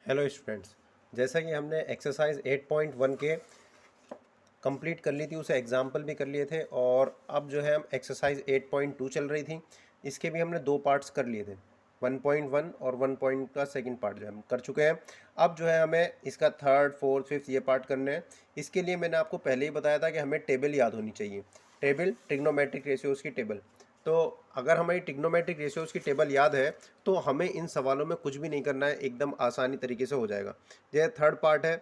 Hello students, जैसा कि हमने एक्सरसाइज 8.1 के कंप्लीट कर ली थी, उसे एग्जाम्पल भी कर लिए थे और अब जो है हम एक्सरसाइज 8.2 चल रही थी। इसके भी हमने दो पार्ट्स कर लिए थे, 1.1 और 1 पॉइंट का सेकंड पार्ट जो है हम कर चुके हैं। अब जो है हमें इसका थर्ड फोर्थ फिफ्थ ये पार्ट करने हैं। इसके लिए मैंने आपको पहले ही बताया था कि हमें टेबल याद होनी चाहिए, टेबल ट्रिग्नोमेट्रिक रेशियोज़ की टेबल। तो अगर हमें ट्रिग्नोमेट्रिक रेशियोज़ की टेबल याद है तो हमें इन सवालों में कुछ भी नहीं करना है, एकदम आसानी तरीके से हो जाएगा। जैसे थर्ड पार्ट है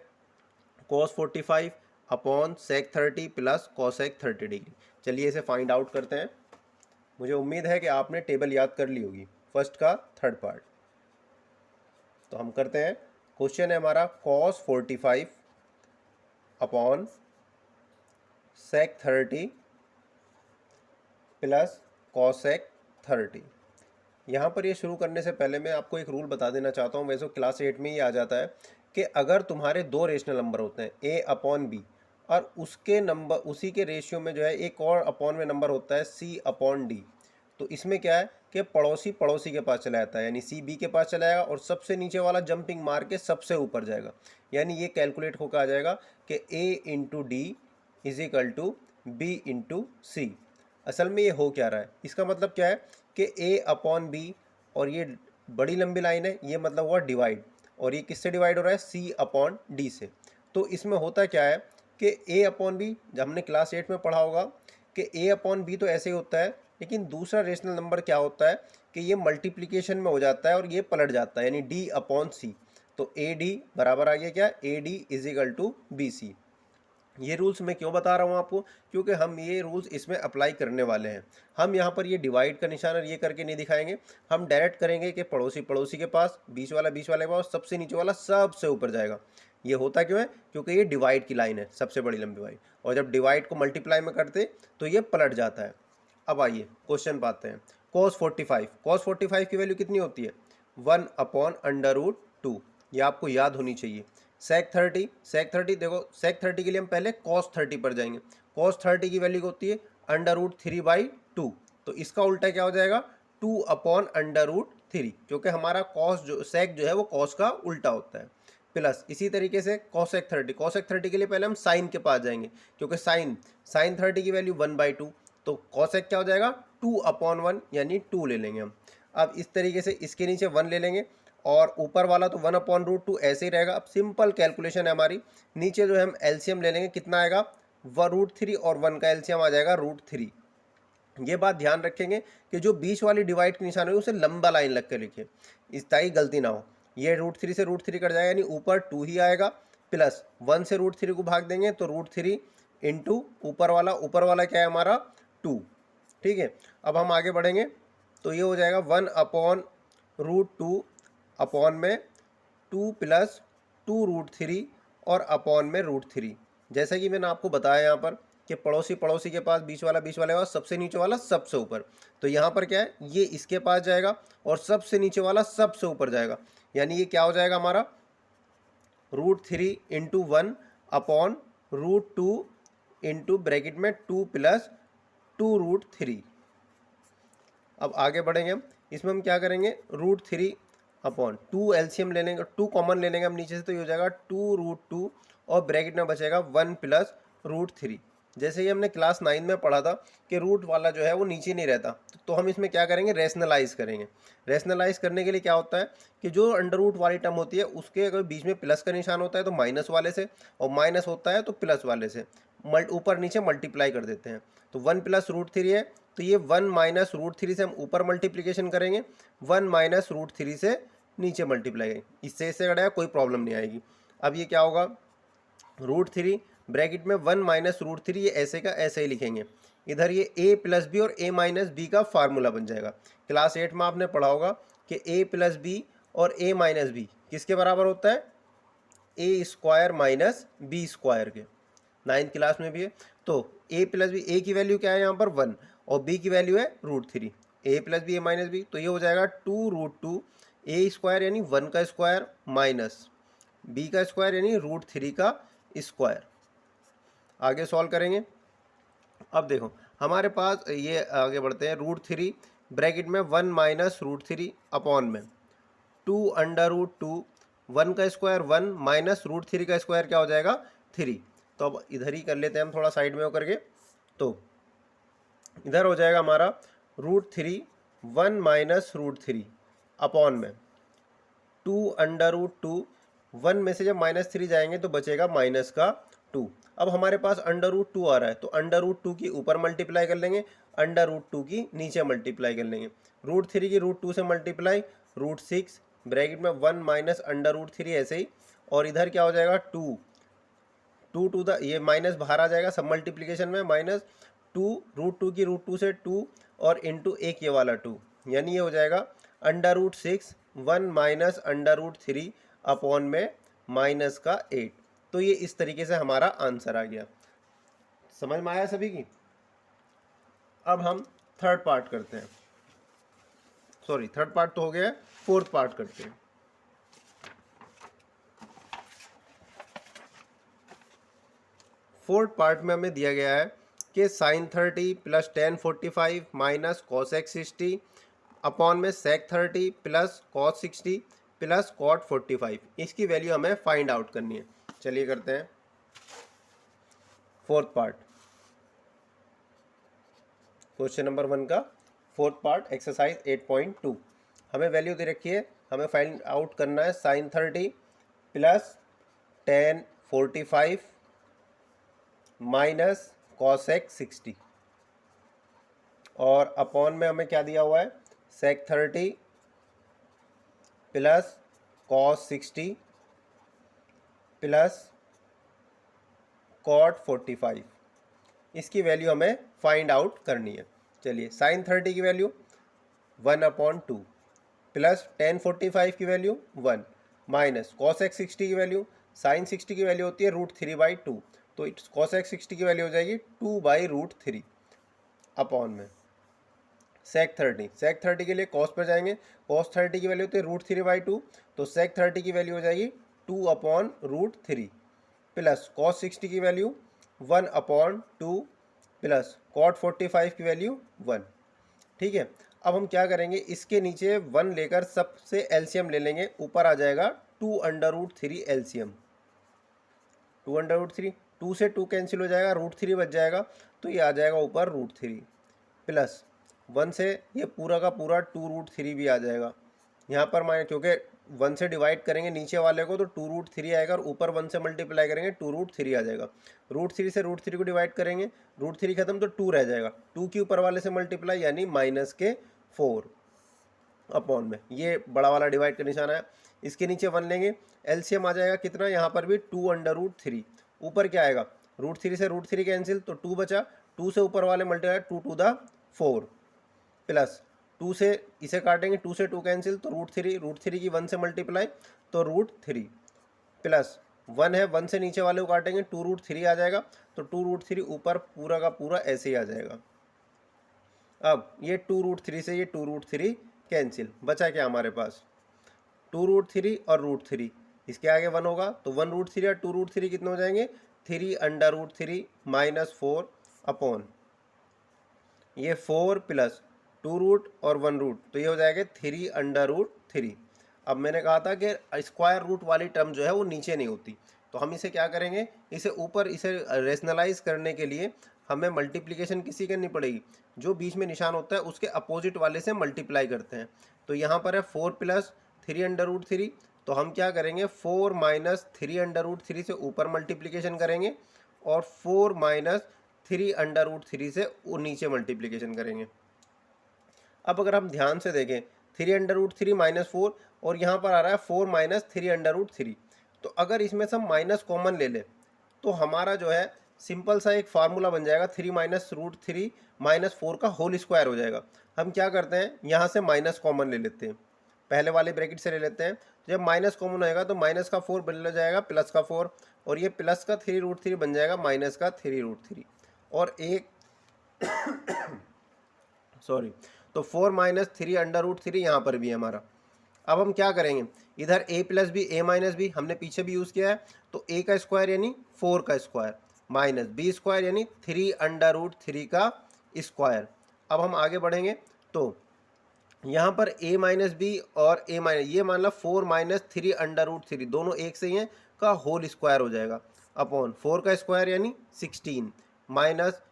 cos 45 upon sec 30 plus cosec 30 degree. चलिए इसे फाइंड आउट करते हैं। मुझे उम्मीद है कि आपने टेबल याद कर ली होगी फर्स्ट का थर्ड पार्ट। तो हम करते हैं। क्वेश्चन है हमारा cos 45 upon sec 30 plus cosec 30। यहाँ पर ये शुरू करने से पहले मैं आपको एक रूल बता देना चाहता हूँ। वैसे क्लास 8 में ही आ जाता है कि अगर तुम्हारे दो रेशनल नंबर होते हैं a अपॉन बी और उसके नंबर उसी के रेशियो में जो है एक और अपॉन में नंबर होता है c अपॉन डी, तो इसमें क्या है कि पड़ोसी पड़ोसी के पास चला जाता है, यानी सी बी के पास चला जाएगा और सबसे नीचे वाला जंपिंग मार के सबसे ऊपर जाएगा। यानी ये कैलकुलेट होकर आ जाएगा कि a into D is equal to B into C. असल में ये हो क्या रहा है, इसका मतलब क्या है कि a अपॉन बी और ये बड़ी लंबी लाइन है, ये मतलब हुआ डिवाइड, और ये किससे डिवाइड हो रहा है, c अपॉन डी से। तो इसमें होता क्या है कि a अपॉन बी, जब हमने क्लास 8 में पढ़ा होगा कि a अपॉन बी तो ऐसे ही होता है, लेकिन दूसरा रेशनल नंबर क्या होता है कि ये मल्टीप्लिकेशन में हो जाता है और ये पलट जाता है, यानी d अपॉन सी। तो ए डी बराबर आ गया क्या, A D is equal to B C. ये रूल्स मैं क्यों बता रहा हूँ आपको, क्योंकि हम ये रूल्स इसमें अप्लाई करने वाले हैं। हम यहाँ पर ये डिवाइड का निशान और ये करके नहीं दिखाएंगे, हम डायरेक्ट करेंगे कि पड़ोसी पड़ोसी के पास, बीच वाला के पास, सबसे नीचे वाला सबसे ऊपर जाएगा। ये होता क्यों है, क्योंकि ये डिवाइड की लाइन है, सबसे बड़ी लंबी वाली, और जब डिवाइड को मल्टीप्लाई में करते तो ये पलट जाता है। अब आइए क्वेश्चन पाते हैं। cos 45 की वैल्यू कितनी होती है, 1 अपॉन अंडर रूट 2। ये आपको याद होनी चाहिए। sec 30 देखो, sec 30 के लिए हम पहले cos 30 पर जाएंगे। cos 30 की वैल्यू होती है अंडर रूट 3/2। तो इसका उल्टा क्या हो जाएगा, 2 अपॉन अंडर रूट 3, क्योंकि हमारा cos जो sec जो है वो cos का उल्टा होता है। प्लस इसी तरीके से cosec 30 के लिए पहले हम साइन के पास जाएंगे, क्योंकि साइन 30 की वैल्यू 1/2। तो cosec क्या हो जाएगा, 2 अपॉन 1, यानी 2 ले लेंगे हम। अब इस तरीके से इसके नीचे 1 ले लेंगे और ऊपर वाला तो 1 अपॉन रूट 2 ऐसे ही रहेगा। अब सिंपल कैलकुलेशन है हमारी, नीचे जो है हम एलसीएम ले लेंगे, कितना आएगा, रूट 3 और 1 का एलसीएम आ जाएगा रूट 3। ये बात ध्यान रखेंगे कि जो बीच वाली डिवाइड की निशान है उसे लंबा लाइन लग कर लिखिए, इस ताकि गलती ना हो। ये रूट 3 से रूट 3 कट जाएगा, यानी ऊपर 2 ही आएगा, प्लस 1 से रूट 3 को भाग देंगे तो रूट 3 इंटू ऊपर वाला क्या है हमारा 2। ठीक है, अब हम आगे बढ़ेंगे तो ये हो जाएगा 1 अपॉन रूट 2 अपॉन में 2 प्लस 2 रूट 3 और अपॉन में रूट 3। जैसा कि मैंने आपको बताया यहाँ पर कि पड़ोसी पड़ोसी के पास, बीच वाले के पास, सबसे नीचे वाला सबसे ऊपर। तो यहाँ पर क्या है, ये इसके पास जाएगा और सबसे नीचे वाला सबसे ऊपर जाएगा, यानी ये क्या हो जाएगा हमारा root 3 into 1 upon root 2 into bracket में 2 प्लस 2 रूट 3। अब आगे बढ़ेंगे हम, इसमें हम क्या करेंगे, रूट 3 अपॉन 2 एलसीएम ले लेंगे, 2 कॉमन ले लेंगे हम नीचे से, तो ये हो जाएगा 2 रूट 2 और ब्रैकेट में बचेगा 1 प्लस रूट 3। जैसे ही हमने क्लास 9 में पढ़ा था कि रूट वाला जो है वो नीचे नहीं रहता, तो हम इसमें क्या करेंगे, रेशनलाइज करेंगे। रेशनलाइज करने के लिए क्या होता है कि जो अंडर रूट वाली टर्म होती है उसके अगर बीच में प्लस का निशान होता है तो माइनस वाले से, और माइनस होता है तो प्लस वाले से ऊपर नीचे मल्टीप्लाई कर देते हैं। तो 1 प्लस रूट 3 है, तो ये 1 माइनस रूट 3 से हम ऊपर मल्टीप्लिकेशन करेंगे, 1 माइनस रूट 3 से नीचे मल्टीप्लाई करेंगे, इससे कटेगा, कोई प्रॉब्लम नहीं आएगी। अब ये क्या होगा, रूट 3 ब्रैकेट में 1 माइनस रूट 3, ये ऐसे का ऐसे ही लिखेंगे। इधर ये a प्लस बी और a माइनस बी का फार्मूला बन जाएगा। क्लास 8 में आपने पढ़ा होगा कि a प्लस बी और a माइनस बी किसके बराबर होता है, a square minus B square के। 9th क्लास में भी है। तो a प्लस बी, a की वैल्यू क्या है यहाँ पर 1 और b की वैल्यू है root 3, a plus B a minus B, तो ये हो जाएगा 2 रूट 2 a स्क्वायर यानी 1 का स्क्वायर माइनस b का स्क्वायर यानी रूट 3 का स्क्वायर। आगे सॉल्व करेंगे। अब देखो हमारे पास ये, आगे बढ़ते हैं, रूट 3 ब्रैकेट में 1 माइनस रूट 3 अपॉन में 2 अंडर रूट 2 1 का स्क्वायर 1 माइनस रूट 3 का स्क्वायर क्या हो जाएगा 3। तो अब इधर ही कर लेते हैं हम थोड़ा साइड में होकर के। तो इधर हो जाएगा हमारा √3 1 माइनस √3 अपॉन में 2 अंडर रूट 2। 1 में से जब -3 जाएंगे तो बचेगा माइनस का 2। अब हमारे पास अंडर रूट 2 आ रहा है तो अंडर रूट 2 की ऊपर मल्टीप्लाई कर लेंगे, अंडर रूट 2 की नीचे मल्टीप्लाई कर लेंगे। √3 की √2 से मल्टीप्लाई √6 ब्रैकेट में 1 माइनस अंडर रूट 3 ऐसे ही। और इधर क्या हो जाएगा 2 टू द ये माइनस बाहर आ जाएगा सब मल्टीप्लीकेशन में, माइनस 2 √2 की √2 से 2 और इंटू एक ये वाला 2, यानी ये हो जाएगा under root 6 1 minus under root 3 upon में माइनस का 8। तो ये इस तरीके से हमारा आंसर आ गया। समझ में आया सभी की? अब हम थर्ड पार्ट करते हैं। सॉरी, थर्ड पार्ट तो हो गया है, फोर्थ पार्ट करते हैं। फोर्थ पार्ट में हमें दिया गया है कि sine 30 plus tan 45 minus cosec 60 upon में sec 30 plus cos 60 plus cot 45, इसकी वैल्यू हमें फाइंड आउट करनी है। चलिए करते हैं फोर्थ पार्ट, क्वेश्चन नंबर 1 का फोर्थ पार्ट एक्सरसाइज 8.2। हमें वैल्यू दे रखी है, हमें फाइंड आउट करना है sine 30 plus tan 45 minus cosec 60 और अपॉन में हमें क्या दिया हुआ है sec 30 plus cos 60 plus cot 45, इसकी वैल्यू हमें फाइंड आउट करनी है। चलिए, साइन 30 की वैल्यू 1/2 प्लस टेन 45 की वैल्यू 1 माइनस कॉसेक 60 की वैल्यू, साइन 60 की वैल्यू होती है √3/2, तो कॉसेक 60 की वैल्यू हो जाएगी 2/√3 अपॉन में सेक 30 के लिए कॉस पर जाएंगे, कॉस 30 की वैल्यू होती है √3/2, तो सेक 30 की वैल्यू हो जाएगी 2/√3 प्लस कॉस 60 की वैल्यू 1/2 प्लस कॉट 45 की वैल्यू 1। ठीक है, अब हम क्या करेंगे, इसके नीचे 1 लेकर सबसे एलसीएम ले लेंगे, ऊपर आ जाएगा 2√3 एलसीएम। 2√3, 2 से 2 कैंसिल हो जाएगा, √3 बच जाएगा, तो ये आ जाएगा ऊपर √3 प्लस 1 से ये पूरा का पूरा 2√3 भी आ जाएगा। यहाँ पर माने क्योंकि 1 से डिवाइड करेंगे नीचे वाले को तो 2√3 आएगा और ऊपर 1 से मल्टीप्लाई करेंगे 2√3 आ जाएगा। √3 से √3 को डिवाइड करेंगे, √3 खत्म तो 2 रह जाएगा, 2 की ऊपर वाले से मल्टीप्लाई यानी -4 अपॉन में ये बड़ा वाला डिवाइड का निशान आया। इसके नीचे 1 लेंगे, एलसीएम आ जाएगा कितना, यहाँ पर भी 2/√3, ऊपर क्या आएगा √3 से √3 कैंसिल तो 2 बचा, 2 से ऊपर वाले मल्टीप्लाई 2 प्लस 2 से इसे काटेंगे, 2 से 2 कैंसिल तो √3 की 1 से मल्टीप्लाई तो √3 प्लस 1 है, 1 से नीचे वाले को काटेंगे 2√3 आ जाएगा, तो 2√3 ऊपर पूरा का पूरा ऐसे ही आ जाएगा। अब ये 2√3 से ये 2√3 कैंसिल, बचा क्या हमारे पास 2√3 और √3, इसके आगे 1 होगा तो 1√3 और 2√3 कितने हो जाएंगे 3/√3 -4 अपॉन ये 4 प्लस 2 रूट और 1 रूट, तो ये हो जाएगा 3/√3। अब मैंने कहा था कि स्क्वायर रूट वाली टर्म जो है वो नीचे नहीं होती, तो हम इसे क्या करेंगे, इसे ऊपर इसे रेशनलाइज करने के लिए हमें मल्टीप्लिकेशन किसी करनी पड़ेगी, जो बीच में निशान होता है उसके अपोजिट वाले से मल्टीप्लाई करते हैं। तो यहाँ पर है 4 प्लस 3/√3, तो हम क्या करेंगे 4 माइनस 3/√3 से ऊपर मल्टीप्लिकेशन करेंगे और 4 माइनस 3/√3 से नीचे मल्टीप्लिकेशन करेंगे। अब अगर हम ध्यान से देखें 3/√3 -4 और यहाँ पर आ रहा है 4 माइनस 3/√3, तो अगर इसमें से हम माइनस कॉमन ले लें तो हमारा जो है सिंपल सा एक फार्मूला बन जाएगा 3 माइनस √3 -4 का होल स्क्वायर हो जाएगा। हम क्या करते हैं, यहाँ से माइनस कॉमन ले लेते हैं, पहले वाले ब्रैकेट से ले लेते हैं, जब माइनस कॉमन होएगा तो माइनस का 4 बन जाएगा प्लस का 4 और ये प्लस का 3√3 बन जाएगा माइनस का 3√3 और एक सॉरी, तो 4 माइनस 3/√3 यहाँ पर भी है हमारा। अब हम क्या करेंगे, इधर a plus B a minus B हमने पीछे भी यूज़ किया है, तो a का स्क्वायर यानी 4 का स्क्वायर माइनस b स्क्वायर यानी 3/√3 का स्क्वायर। अब हम आगे बढ़ेंगे तो यहाँ पर a माइनस बी और a माइनस, ये मान लो 4 माइनस 3 अंडर रूट 3, दोनों एक से ही हैं, का होल स्क्वायर हो जाएगा अपॉन 4 का स्क्वायर यानी 16 माइनस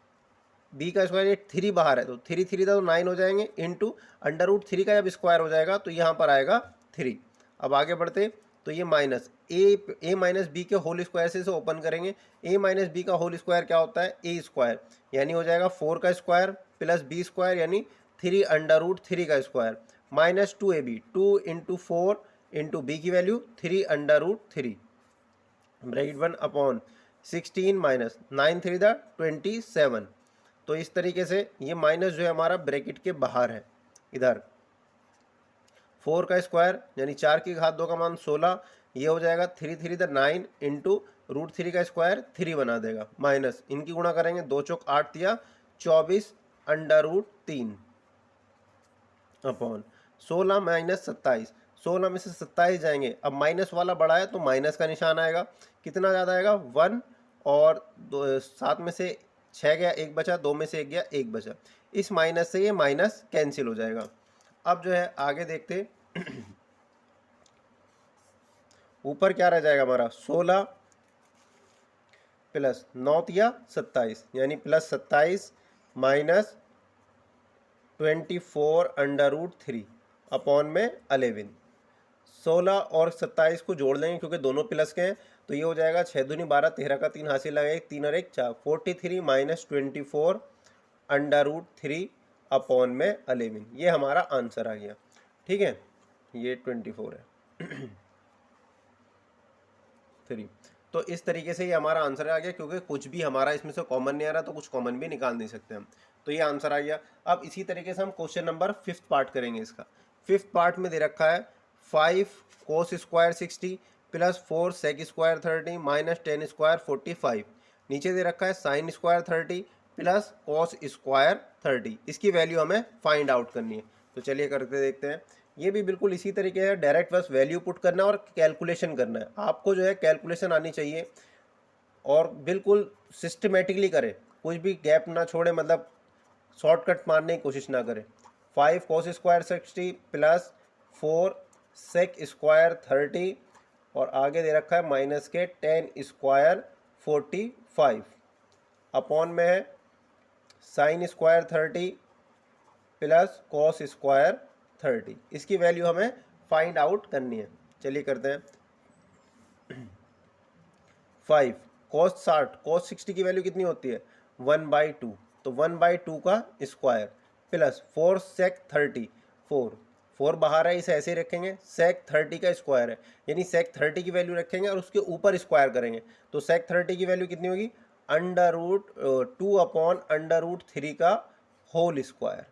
b का स्क्वायर, ये 3 बाहर है तो 3 3 तो 9 हो जाएंगे, इंटू अंडर रूट 3 का जब स्क्वायर हो जाएगा तो यहाँ पर आएगा 3। अब आगे बढ़ते तो ये माइनस ए माइनस बी के होल स्क्वायर से इसे ओपन करेंगे। a माइनस बी का होल स्क्वायर क्या होता है, ए स्क्वायर, यानी हो जाएगा 4 का स्क्वायर प्लस बी स्क्वायर यानी 3 अंडर रूट 3 का square minus 2ab, 2 into 4 into B की value 3 under root 3 bracket 1 upon 16 minus 9 3 द 27। तो इस तरीके से ये माइनस जो है हमारा ब्रैकेट के बाहर है। इधर 4 का स्क्वायर यानी 4 की घात 2 का मान 16, ये हो जाएगा 3 3 द 9 इंटू रूट 3 का स्क्वायर 3 बना देगा, माइनस इनकी गुणा करेंगे 2 चौक 8 दिया 24 अंडर रूट 3 अपॉन 16 माइनस 27, 16 में से 27 जाएंगे, अब माइनस वाला बड़ा है तो माइनस का निशान आएगा, कितना ज़्यादा आएगा 1, और 7 में से 6 गया 1 बचा, 2 में से 1 गया 1 बचा, इस माइनस से ये माइनस कैंसिल हो जाएगा। अब जो है आगे देखते ऊपर क्या रह जाएगा हमारा 16 प्लस 9 या 27 यानी plus 27 minus 24 under root 3 upon में 11। 16 और 27 को जोड़ लेंगे क्योंकि दोनों प्लस के हैं, तो ये हो जाएगा 6 दूनी 12, 13 का 3 हासिल लगे, 3 और 1 4, 43 माइनस 24 अंडर रूट 3 अपॉन में 11, ये हमारा आंसर आ गया। ठीक है, ये 24 है 3। तो इस तरीके से ये हमारा आंसर आ गया, क्योंकि कुछ भी हमारा इसमें से कॉमन नहीं आ रहा तो कुछ कॉमन भी निकाल नहीं सकते हम, तो ये आंसर आ गया। अब इसी तरीके से हम क्वेश्चन नंबर 5th पार्ट करेंगे। इसका 5th पार्ट में दे रखा है 5 cos square 60 plus 4 sec square 30 minus 10 square 45, नीचे दे रखा है sine square 30 plus cos square 30, इसकी वैल्यू हमें फाइंड आउट करनी है। तो चलिए करके देखते हैं। ये भी बिल्कुल इसी तरीके से डायरेक्ट बस वैल्यू पुट करना है और कैलकुलेशन करना है। आपको जो है कैलकुलेशन आनी चाहिए और बिल्कुल सिस्टमेटिकली करें, कुछ भी गैप ना छोड़े, मतलब शॉर्टकट मारने की कोशिश ना करें। 5 cos square 60 plus 4 sec square 30 और आगे दे रखा है माइनस के 10 स्क्वायर 45 अपॉन में है sine square 30 plus cos square 30, इसकी वैल्यू हमें फाइंड आउट करनी है। चलिए करते हैं। 5 कॉस 60 कॉस 60 की वैल्यू कितनी होती है 1/2, तो 1/2 का स्क्वायर प्लस 4 सेक 30, 4 बाहर है इसे ऐसे ही रखेंगे, सेक 30 का स्क्वायर है यानी सेक 30 की वैल्यू रखेंगे और उसके ऊपर स्क्वायर करेंगे, तो सेक 30 की वैल्यू कितनी होगी under root 2 upon under root 3 का होल स्क्वायर।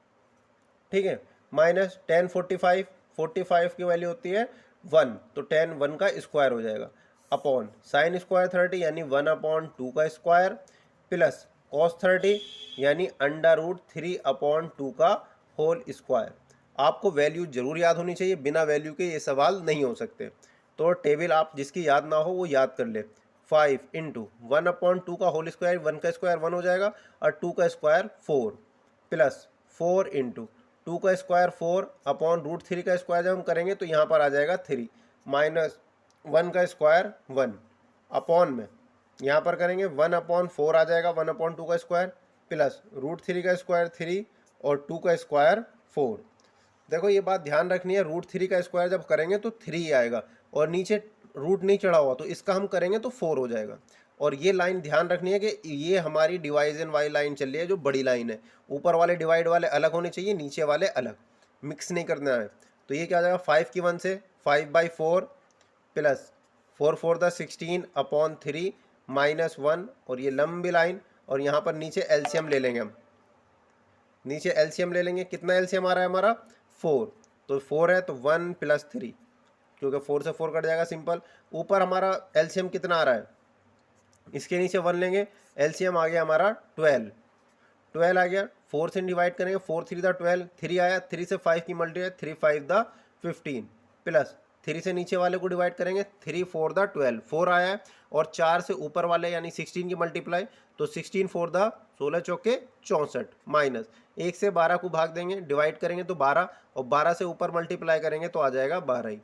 ठीक है, माइनस 10 45 की वैल्यू होती है 1, तो 10 1 का स्क्वायर हो जाएगा अपॉन साइन स्क्वायर 30 यानी 1 अपॉन 2 का स्क्वायर प्लस कॉस 30 यानी अंडर रूट 3 अपॉन 2 का होल स्क्वायर। आपको वैल्यू जरूर याद होनी चाहिए, बिना वैल्यू के ये सवाल नहीं हो सकते। तो टेबल आप जिसकी याद ना हो वो याद कर ले। 5 इंटू 1 अपॉन 2 का होल स्क्वायर, 1 का स्क्वायर 1 हो जाएगा और 2 का स्क्वायर 4 प्लस 4 इंटू 2 का स्क्वायर 4 अपॉन रूट 3 का स्क्वायर जब हम करेंगे तो यहाँ पर आ जाएगा 3 माइनस 1 का स्क्वायर 1 अपॉन में यहाँ पर करेंगे 1 अपॉन 4 आ जाएगा 1 अपॉन 2 का स्क्वायर प्लस रूट 3 का स्क्वायर 3 और 2 का स्क्वायर 4। देखो ये बात ध्यान रखनी है, रूट 3 का स्क्वायर जब करेंगे तो 3 आएगा और नीचे रूट नहीं चढ़ा हुआ तो इसका हम करेंगे तो 4 हो जाएगा। और ये लाइन ध्यान रखनी है कि ये हमारी डिवाइजन वाली लाइन चल रही है जो बड़ी लाइन है, ऊपर वाले डिवाइड वाले अलग होने चाहिए, नीचे वाले अलग, मिक्स नहीं करना है। तो ये क्या आ जाएगा 5 की 1 से 5/4 प्लस 4 4 द 16 अपॉन 3 माइनस 1 और ये लंबी लाइन, और यहाँ पर नीचे एलसीएम ले लेंगे हम, नीचे एलसीएम ले लेंगे, कितना एलसीएम आ रहा है हमारा 4, तो 4 है तो 1 प्लस 3 क्योंकि 4 से 4 कट जाएगा सिंपल। ऊपर हमारा एलसीएम कितना आ रहा है, इसके नीचे 1 लेंगे, एलसीएम आ गया हमारा 12 आ गया, 4 से डिवाइड करेंगे 4 3 द 12, 3 आया, 3 से 5 की मल्टी है 3 5 द 15 प्लस 3 से नीचे वाले को डिवाइड करेंगे, 3 4 द 12, 4 आया है, और 4 से ऊपर वाले यानी 16 की मल्टीप्लाई, तो 16 4 द 16 चौके 64, माइनस 1 से 12 को भाग देंगे, डिवाइड करेंगे तो 12, और 12 से ऊपर मल्टीप्लाई करेंगे तो आ जाएगा 12 ही।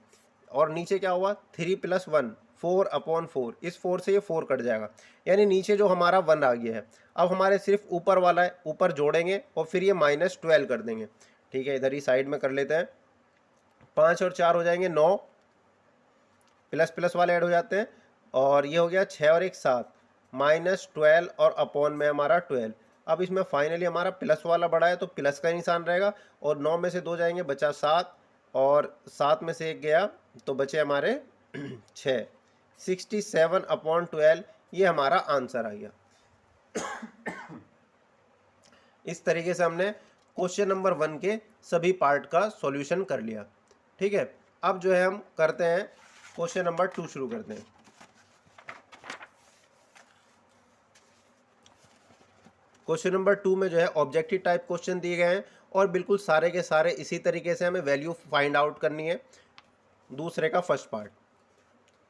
और नीचे क्या हुआ, 3 + 1 4/4, इस 4 से ये 4 कट जाएगा, यानी नीचे जो हमारा 1 आ गया है। अब हमारे सिर्फ ऊपर वाला है, ऊपर जोड़ेंगे और फिर ये -12 कर देंगे। ठीक है, इधर ही साइड में कर लेते हैं। 5 और 4 हो जाएंगे 9, प्लस प्लस वाले ऐड हो जाते हैं, और ये हो गया 6 और 1 7, -12 और अपॉन में हमारा 12। अब इसमें फाइनली हमारा प्लस वाला बड़ा है तो प्लस का निशान रहेगा, और 9 में से 2 जाएंगे, बचा 7, और 7 में से 1 गया तो बचे हमारे 6, 67/12 ये हमारा आंसर आ गया। इस तरीके से हमने क्वेश्चन नंबर 1 के सभी पार्ट का सॉल्यूशन कर लिया। ठीक है, अब जो है हम करते हैं क्वेश्चन नंबर 2 शुरू करते हैं। क्वेश्चन नंबर 2 में जो है ऑब्जेक्टिव टाइप क्वेश्चन दिए गए हैं, और बिल्कुल सारे के सारे इसी तरीके से हमें वैल्यू फाइंड आउट करनी है। दूसरे का फर्स्ट पार्ट,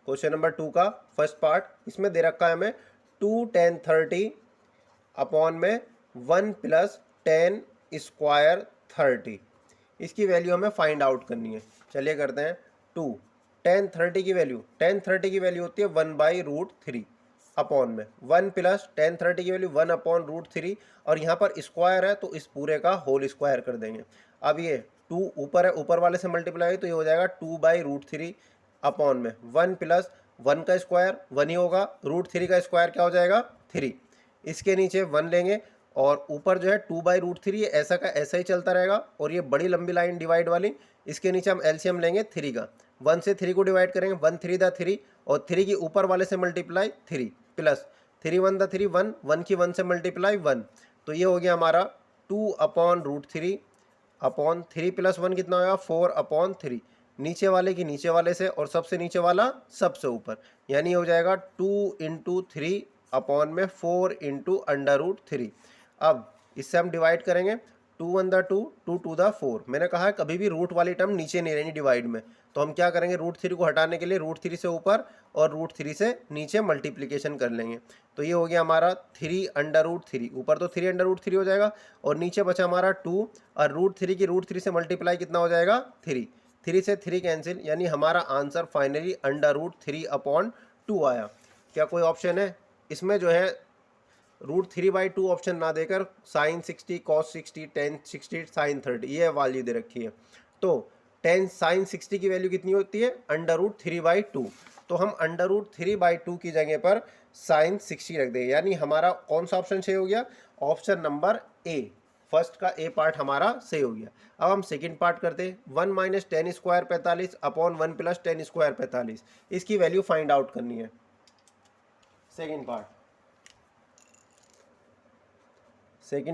क्वेश्चन नंबर 2 का फर्स्ट पार्ट, इसमें दे रखा है हमें 2 10 30 अपॉन में 1 + 10 स्क्वायर 30, इसकी वैल्यू हमें फाइंड आउट करनी है। चलिए करते हैं। 2 10 30 की वैल्यू, 10 30 की वैल्यू होती है 1/√3 अपॉन में 1 + 10 30 की वैल्यू 1/√3, और यहाँ पर स्क्वायर है तो इस पूरे का होल स्क्वायर कर देंगे। अब ये 2 ऊपर है, ऊपर वाले से मल्टीप्लाई तो ये हो जाएगा 2/√3 अपॉन में 1 + 1 का स्क्वायर 1 ही होगा, √3 का स्क्वायर क्या हो जाएगा 3, इसके नीचे 1 लेंगे, और ऊपर जो है 2/√3 ये ऐसा का ऐसा ही चलता रहेगा, और ये बड़ी लंबी लाइन डिवाइड वाली, इसके नीचे हम एलसीएम लेंगे 3 का, 1 से 3 को डिवाइड करेंगे, 1 3 दा 3, और 3 की ऊपर वाले से मल्टीप्लाई 3, प्लस 3 1 दा 3 1, 1 की 1 से मल्टीप्लाई 1, तो ये हो गया हमारा 2/√3 अपॉन 3 + 1 कितना होगा 4/3, नीचे वाले की नीचे वाले से, और सबसे नीचे वाला सबसे ऊपर, यानी हो जाएगा 2 × 3 अपॉन में 4 × √3। अब इससे हम डिवाइड करेंगे, 2 1 दा 2, 2 2 दा 4। मैंने कहा है कभी भी रूट वाली टर्म नीचे नहीं रहनी डिवाइड में, तो हम क्या करेंगे, √3 को हटाने के लिए √3 से ऊपर और √3 से नीचे मल्टीप्लिकेशन कर लेंगे, तो ये हो गया हमारा 3/√3, ऊपर तो 3/√3 हो जाएगा, और नीचे बचा हमारा 2, और √3 की √3 से मल्टीप्लाई कितना हो जाएगा 3, 3 से 3 कैंसिल, यानी हमारा आंसर फाइनली √3/2 आया। क्या कोई ऑप्शन है इसमें जो है √3/2 ऑप्शन ना देकर sin 60 cos 60 tan 60 sin 30 ये वैल्यू दे रखी है, तो tan sin 60 की वैल्यू कितनी होती है √3/2, तो हम √3/2 की जगह पर sin 60 रख देंगे, यानी हमारा कौन सा ऑप्शन सही हो गया, ऑप्शन नंबर ए, फर्स्ट का ए पार्ट हमारा सही हो गया। अब हम सेकंड पार्ट करते हैं। 1 - 10 स्क्वायर 45 अपॉन 1 + 10 स्क्वायर 45, इसकी वैल्यू फाइंड आउट करनी है। सेकंड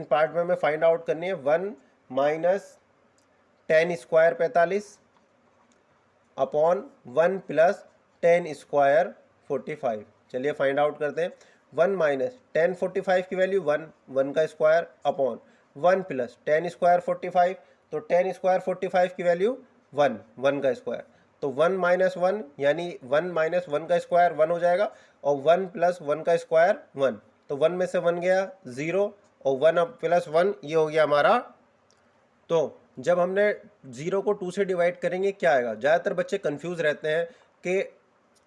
पार्ट में हमें फाइंड आउट करनी है 1 - 10 स्क्वायर 45 अपॉन 1 + 10 स्क्वायर 45। चलिए फाइंड आउट करते हैं। 1 - 10 45 की वैल्यू 1, 1 का स्क्वायर अपॉन 1 + 10 स्क्वायर 45, तो 10 स्क्वायर 45 की वैल्यू 1, 1 का स्क्वायर, तो 1 - 1 यानी 1 - 1 का स्क्वायर 1 हो जाएगा, और 1 + 1 का स्क्वायर 1, तो 1 में से 1 गया 0, और 1 + 1 ये हो गया हमारा। तो जब हमने 0 को 2 से डिवाइड करेंगे क्या आएगा, ज़्यादातर बच्चे कंफ्यूज रहते हैं कि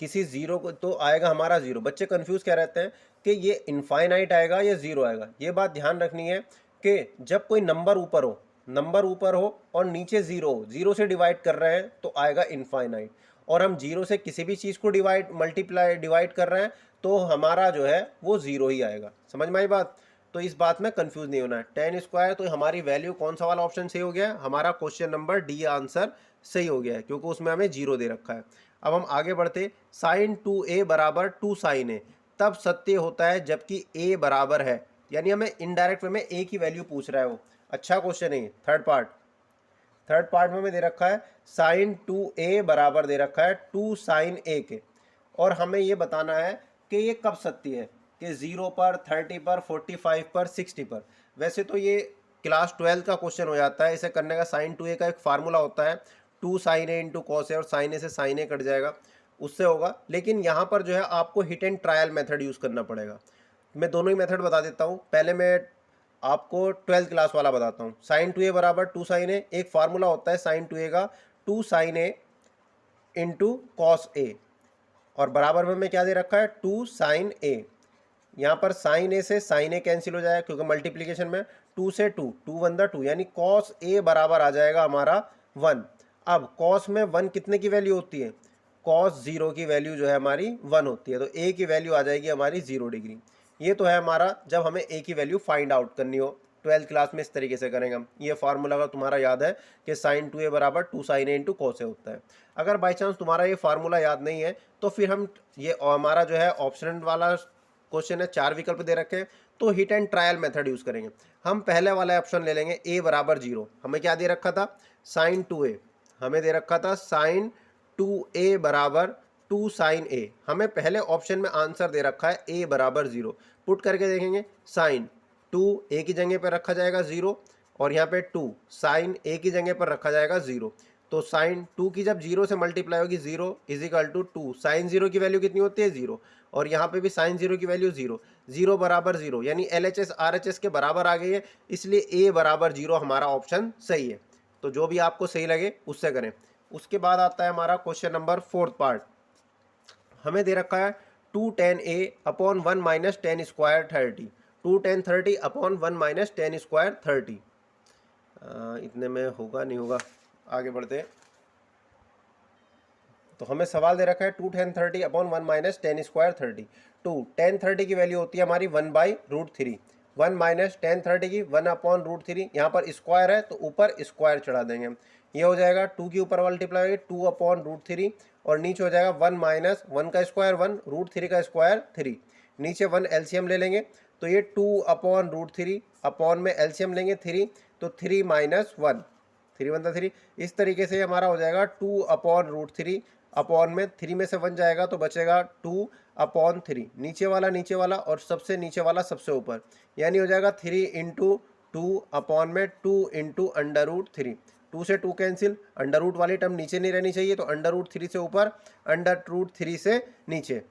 किसी 0 को तो आएगा हमारा 0, बच्चे कंफ्यूज क्या रहते हैं कि ये इनफाइनाइट आएगा या 0 आएगा। ये बात ध्यान रखनी है कि जब कोई नंबर ऊपर हो और नीचे 0 हो, 0 से डिवाइड कर रहे हैं तो आएगा इनफाइनाइट, और हम 0 से किसी भी चीज़ को डिवाइड कर रहे हैं तो हमारा जो है वो 0 ही आएगा। समझ में आई बात, तो इस बात में कंफ्यूज नहीं होना है। 10 स्क्वायर तो हमारी वैल्यू कौन सा वाला ऑप्शन सही हो गया है, हमारा क्वेश्चन नंबर डी आंसर सही हो गया है, क्योंकि उसमें हमें 0 दे रखा है। अब हम आगे बढ़ते, sin 2a = 2 sin a तब सत्य होता है जबकि a बराबर है, यानी हमें इनडायरेक्ट वे में a की वैल्यू पूछ रहा है वो। अच्छा क्वेश्चन है। थर्ड पार्ट में हमें दे रखा है sin 2a बराबर दे रखा है 2 sin a के, और हमें ये बताना है कि ये कब सत्य है, कि 0 पर 30 पर 45 पर 60 पर। वैसे तो ये क्लास 12 का क्वेश्चन हो जाता है, इसे करने का sin 2a का एक फार्मूला होता है 2 sin a into cos A, और sin a से sin a कट जाएगा, उससे होगा। लेकिन यहाँ पर जो है आपको hit and trial method use करना पड़ेगा। मैं दोनों ही मेथड बता देता हूँ। पहले मैं आपको 12th क्लास वाला बताता हूँ। sin 2a बराबर 2 sin a, एक फार्मूला होता है sin 2a का 2 sin a into cos A, और बराबर में क्या दे रखा है 2 sin a। यहाँ पर sin a से sin a कैंसिल हो जाएगा क्योंकि मल्टीप्लीकेशन में 2 से 2, 2 1 दा 2, यानी cos a बराबर आ जाएगा हमारा 1। अब cos में 1 कितने की वैल्यू होती है, cos 0 की वैल्यू जो है हमारी 1 होती है, तो a की वैल्यू आ जाएगी हमारी 0 डिग्री। ये तो है हमारा जब हमें a की वैल्यू फाइंड आउट करनी हो। 12th क्लास में इस तरीके से करेंगे हम। ये फार्मूला अगर तुम्हारा याद है कि sin 2a बराबर 2 sin a into cos A होता है। अगर बाई चांस तुम्हारा ये फार्मूला याद नहीं है तो फिर हम ये हमारा जो है ऑप्शन वाला क्वेश्चन है, 4 विकल्प दे रखे हैं, तो hit and trial method use करेंगे। हम पहले वाला ऑप्शन ले लेंगे, a बराबर 0। हमें क्या दे रखा था, sin 2a, हमें दे रखा था sin 2a बराबर 2 sin a। हमें पहले ऑप्शन में आंसर दे रखा है a बराबर 0। पुट करके देखेंगे, sin 2 a की जगह पर रखा जाएगा 0, और यहाँ पे 2 sin a की जगह पर रखा जाएगा 0। तो sin 2 की जब 0 से मल्टीप्लाई होगी 0 इज इक्वल टू 2 sin 0 की वैल्यू कितनी होती है 0, और यहाँ पे भी sin 0 की वैल्यू 0, 0 बराबर 0, यानी LHS RHS के बराबर आ गई है, इसलिए a बराबर 0 हमारा ऑप्शन सही है। तो जो भी आपको सही लगे उससे करें। उसके बाद आता है हमारा क्वेश्चन नंबर 4th पार्ट। हमें दे रखा है 2 tan a upon 1 minus ten square 30, 2 tan 30 upon 1 minus ten square 30। इतने में होगा नहीं होगा, आगे बढ़ते हैं। तो हमें सवाल दे रखा है 2 tan 30 upon 1 minus ten square 30। 2 tan 30 की वैल्यू होती है हमारी 1/√3, 1 माइनस टेन 30 की 1 अपॉन √3, यहाँ पर स्क्वायर है तो ऊपर स्क्वायर चढ़ा देंगे। ये हो जाएगा 2 की ऊपर मल्टीप्लाई होगी 2 अपॉन √3, और नीचे हो जाएगा 1 माइनस 1 का स्क्वायर 1, √3 का स्क्वायर 3, नीचे 1 एलसीएम ले लेंगे तो ये 2 अपॉन √3, अपॉन में एलसीएम लेंगे 3, तो 3 माइनस 1, 3 1 3। इस तरीके से हमारा हो जाएगा 2 अपॉन √3, अपॉन में 3 में से 1 जाएगा तो बचेगा 2 अपॉन 3, नीचे वाला और सबसे नीचे वाला सबसे ऊपर, यानी हो जाएगा 3 इंटू 2 अपॉन में 2 इंटू √3। 2 से 2 कैंसिल, अंडर रूट वाली टर्म नीचे नहीं रहनी चाहिए, तो √3 से ऊपर, √3 से नीचे,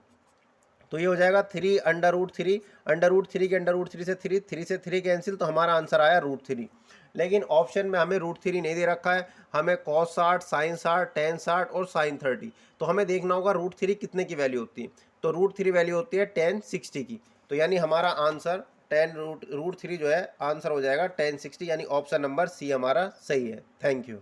तो ये हो जाएगा 3 √3, √3 के √3 से 3, 3 से 3 कैंसिल, तो हमारा आंसर आया √3। लेकिन ऑप्शन में हमें √3 नहीं दे रखा है, हमें cos 60, sin 60, tan 60 और sin 30। तो हमें देखना होगा √3 कितने की वैल्यू होती है, तो √3 वैल्यू होती है tan 60 की, तो यानी हमारा आंसर √3 जो है आंसर हो जाएगा tan 60, यानी ऑप्शन नंबर सी हमारा सही है। Thank you.